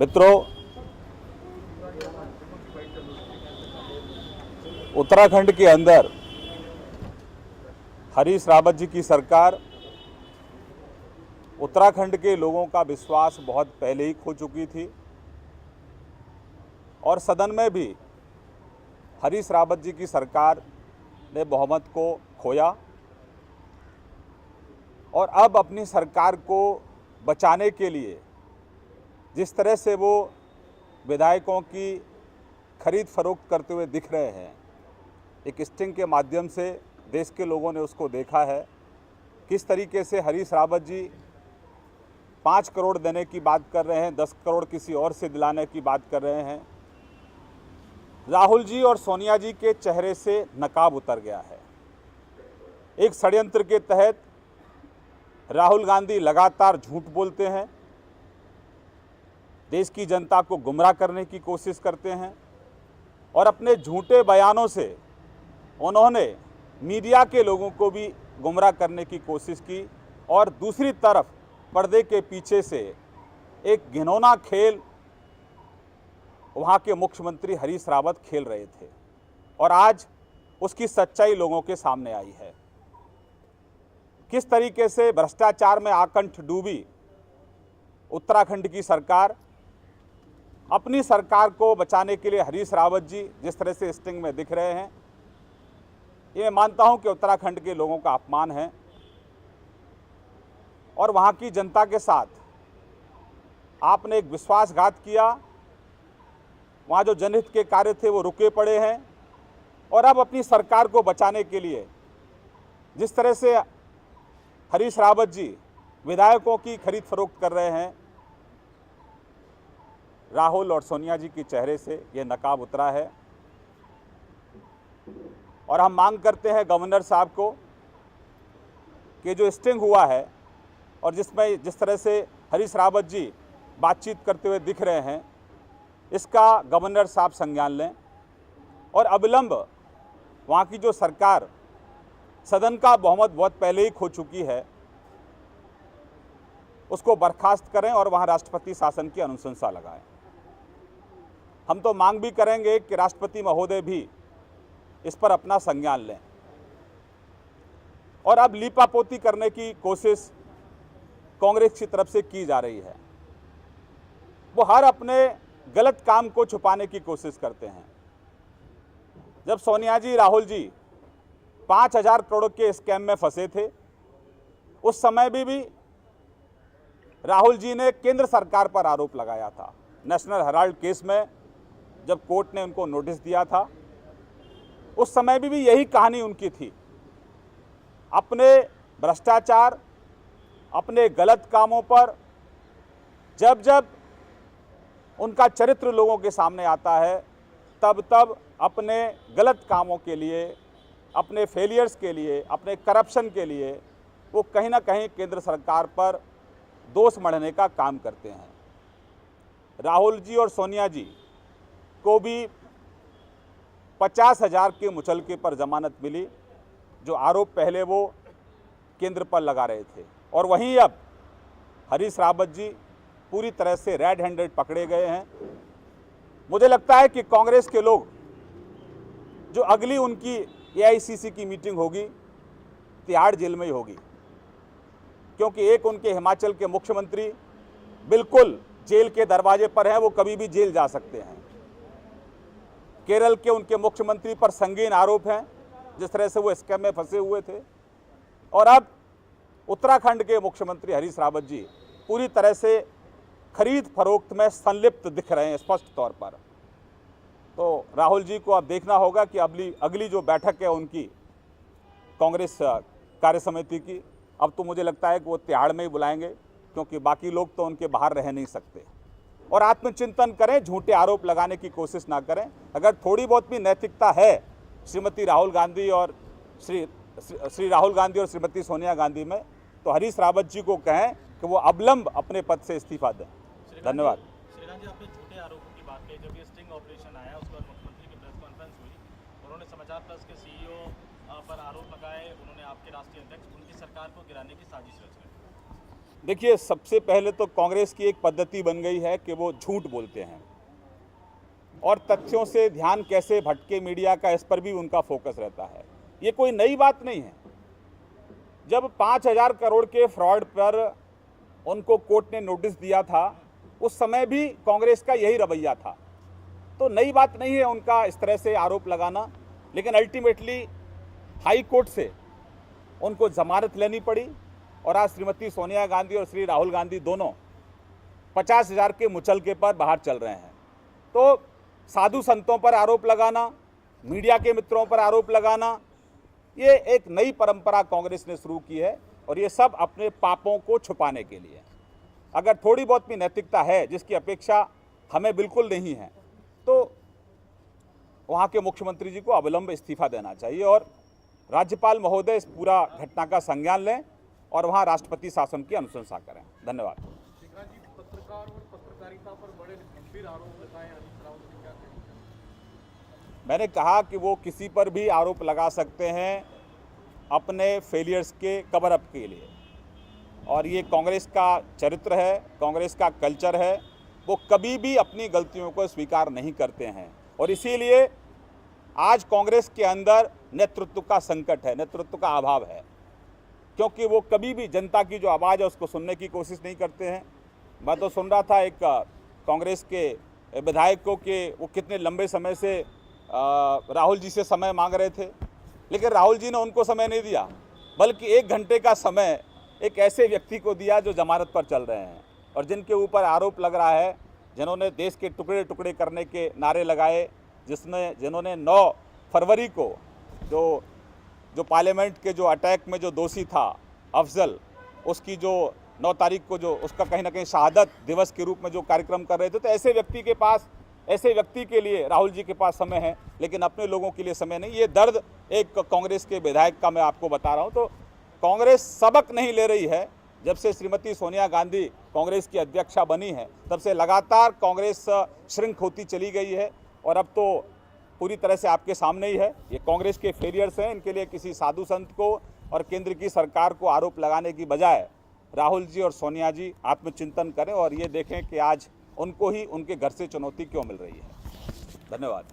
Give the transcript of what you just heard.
मित्रों, उत्तराखंड के अंदर हरीश रावत जी की सरकार उत्तराखंड के लोगों का विश्वास बहुत पहले ही खो चुकी थी और सदन में भी हरीश रावत जी की सरकार ने बहुमत को खोया और अब अपनी सरकार को बचाने के लिए जिस तरह से वो विधायकों की खरीद फरोख्त करते हुए दिख रहे हैं, एक स्टिंग के माध्यम से देश के लोगों ने उसको देखा है। किस तरीके से हरीश रावत जी 5 करोड़ देने की बात कर रहे हैं, 10 करोड़ किसी और से दिलाने की बात कर रहे हैं। राहुल जी और सोनिया जी के चेहरे से नकाब उतर गया है। एक षड्यंत्र के तहत राहुल गांधी लगातार झूठ बोलते हैं, देश की जनता को गुमराह करने की कोशिश करते हैं और अपने झूठे बयानों से उन्होंने मीडिया के लोगों को भी गुमराह करने की कोशिश की और दूसरी तरफ पर्दे के पीछे से एक घिनौना खेल वहाँ के मुख्यमंत्री हरीश रावत खेल रहे थे और आज उसकी सच्चाई लोगों के सामने आई है। किस तरीके से भ्रष्टाचार में आकंठ डूबी उत्तराखंड की सरकार, अपनी सरकार को बचाने के लिए हरीश रावत जी जिस तरह से स्टिंग में दिख रहे हैं, ये मानता हूं कि उत्तराखंड के लोगों का अपमान है और वहां की जनता के साथ आपने एक विश्वासघात किया। वहां जो जनहित के कार्य थे वो रुके पड़े हैं और अब अपनी सरकार को बचाने के लिए जिस तरह से हरीश रावत जी विधायकों की खरीद फरोख्त कर रहे हैं, राहुल और सोनिया जी के चेहरे से ये नकाब उतरा है और हम मांग करते हैं गवर्नर साहब को कि जो स्टिंग हुआ है और जिसमें जिस तरह से हरीश रावत जी बातचीत करते हुए दिख रहे हैं, इसका गवर्नर साहब संज्ञान लें और अविलंब वहाँ की जो सरकार सदन का बहुमत बहुत पहले ही खो चुकी है, उसको बर्खास्त करें और वहाँ राष्ट्रपति शासन की अनुशंसा लगाएं। हम तो मांग भी करेंगे कि राष्ट्रपति महोदय भी इस पर अपना संज्ञान लें और अब लीपापोती करने की कोशिश कांग्रेस की तरफ से की जा रही है। वो हर अपने गलत काम को छुपाने की कोशिश करते हैं। जब सोनिया जी, राहुल जी 5,000 करोड़ के स्कैम में फंसे थे, उस समय भी राहुल जी ने केंद्र सरकार पर आरोप लगाया था। नेशनल हेराल्ड केस में जब कोर्ट ने उनको नोटिस दिया था, उस समय भी यही कहानी उनकी थी। अपने भ्रष्टाचार, अपने गलत कामों पर जब जब उनका चरित्र लोगों के सामने आता है, तब तब अपने गलत कामों के लिए, अपने फेलियर्स के लिए, अपने करप्शन के लिए वो कहीं ना कहीं केंद्र सरकार पर दोष मढ़ने का काम करते हैं। राहुल जी और सोनिया जी को भी 50,000 के मुचलके पर जमानत मिली, जो आरोप पहले वो केंद्र पर लगा रहे थे। और वहीं अब हरीश रावत जी पूरी तरह से रेड हैंडेड पकड़े गए हैं। मुझे लगता है कि कांग्रेस के लोग, जो अगली उनकी एआईसीसी की मीटिंग होगी, तिहाड़ जेल में ही होगी, क्योंकि एक उनके हिमाचल के मुख्यमंत्री बिल्कुल जेल के दरवाजे पर हैं, वो कभी भी जेल जा सकते हैं। केरल के उनके मुख्यमंत्री पर संगीन आरोप हैं, जिस तरह से वो स्कैम में फंसे हुए थे। और अब उत्तराखंड के मुख्यमंत्री हरीश रावत जी पूरी तरह से खरीद फरोख्त में संलिप्त दिख रहे हैं स्पष्ट तौर पर। तो राहुल जी को अब देखना होगा कि अगली जो बैठक है उनकी कांग्रेस कार्य समिति की, अब तो मुझे लगता है कि वो तिहाड़ में ही बुलाएंगे, क्योंकि बाकी लोग तो उनके बाहर रह नहीं सकते। और आत्मचिंतन करें, झूठे आरोप लगाने की कोशिश ना करें। अगर थोड़ी बहुत भी नैतिकता है श्रीमती राहुल गांधी और श्री राहुल गांधी और श्रीमती सोनिया गांधी में, तो हरीश रावत जी को कहें कि वो अविलंब अपने पद से इस्तीफा दें। धन्यवाद। श्रीराम जी, आपने झूठे आरोपों की बात कही। जब ये स्टिंग ऑपरेशन आया, उसके बाद मुख्यमंत्री की प्रेस कॉन्फ्रेंस हुई, उन्होंने समाचार प्लस के सीईओ पर आरोप लगाए। उन्होंने आपके राष्ट्रीय अध्यक्ष, उनकी सरकार को गिराने की साजिश रच रहे हैं। देखिए, सबसे पहले तो कांग्रेस की एक पद्धति बन गई है कि वो झूठ बोलते हैं और तथ्यों से ध्यान कैसे भटके मीडिया का, इस पर भी उनका फोकस रहता है। ये कोई नई बात नहीं है। जब 5,000 करोड़ के फ्रॉड पर उनको कोर्ट ने नोटिस दिया था, उस समय भी कांग्रेस का यही रवैया था। तो नई बात नहीं है उनका इस तरह से आरोप लगाना, लेकिन अल्टीमेटली हाई कोर्ट से उनको जमानत लेनी पड़ी और आज श्रीमती सोनिया गांधी और श्री राहुल गांधी दोनों 50,000 के मुचलके पर बाहर चल रहे हैं। तो साधु संतों पर आरोप लगाना, मीडिया के मित्रों पर आरोप लगाना, ये एक नई परंपरा कांग्रेस ने शुरू की है और ये सब अपने पापों को छुपाने के लिए। अगर थोड़ी बहुत भी नैतिकता है, जिसकी अपेक्षा हमें बिल्कुल नहीं है, तो वहाँ के मुख्यमंत्री जी को अविलंब इस्तीफा देना चाहिए और राज्यपाल महोदय इस पूरा घटना का संज्ञान लें और वहाँ राष्ट्रपति शासन की अनुशंसा करें। धन्यवाद। शेखर जी, पत्रकार और पत्रकारिता पर बड़े गंभीर आरोप लगाए हरीश रावत ने, क्या कहेंगे? मैंने कहा कि वो किसी पर भी आरोप लगा सकते हैं अपने फेलियर्स के कवर अप के लिए, और ये कांग्रेस का चरित्र है, कांग्रेस का कल्चर है। वो कभी भी अपनी गलतियों को स्वीकार नहीं करते हैं और इसीलिए आज कांग्रेस के अंदर नेतृत्व का संकट है, नेतृत्व का अभाव है, क्योंकि वो कभी भी जनता की जो आवाज़ है उसको सुनने की कोशिश नहीं करते हैं। मैं तो सुन रहा था एक कांग्रेस के विधायक को कि वो कितने लंबे समय से राहुल जी से समय मांग रहे थे, लेकिन राहुल जी ने उनको समय नहीं दिया, बल्कि 1 घंटे का समय एक ऐसे व्यक्ति को दिया जो जमानत पर चल रहे हैं और जिनके ऊपर आरोप लग रहा है, जिन्होंने देश के टुकड़े टुकड़े करने के नारे लगाए, जिन्होंने 9 फरवरी को जो पार्लियामेंट के जो अटैक में जो दोषी था अफजल, उसकी जो 9 तारीख को जो उसका कहीं ना कहीं शहादत दिवस के रूप में जो कार्यक्रम कर रहे थे, तो ऐसे व्यक्ति के लिए राहुल जी के पास समय है, लेकिन अपने लोगों के लिए समय नहीं। ये दर्द एक कांग्रेस के विधायक का मैं आपको बता रहा हूँ। तो कांग्रेस सबक नहीं ले रही है। जब से श्रीमती सोनिया गांधी कांग्रेस की अध्यक्षा बनी है, तब से लगातार कांग्रेस श्रिंक होती चली गई है और अब तो पूरी तरह से आपके सामने ही है। ये कांग्रेस के फेलियर्स हैं। इनके लिए किसी साधु संत को और केंद्र की सरकार को आरोप लगाने की बजाय राहुल जी और सोनिया जी आत्मचिंतन करें और ये देखें कि आज उनको ही उनके घर से चुनौती क्यों मिल रही है। धन्यवाद।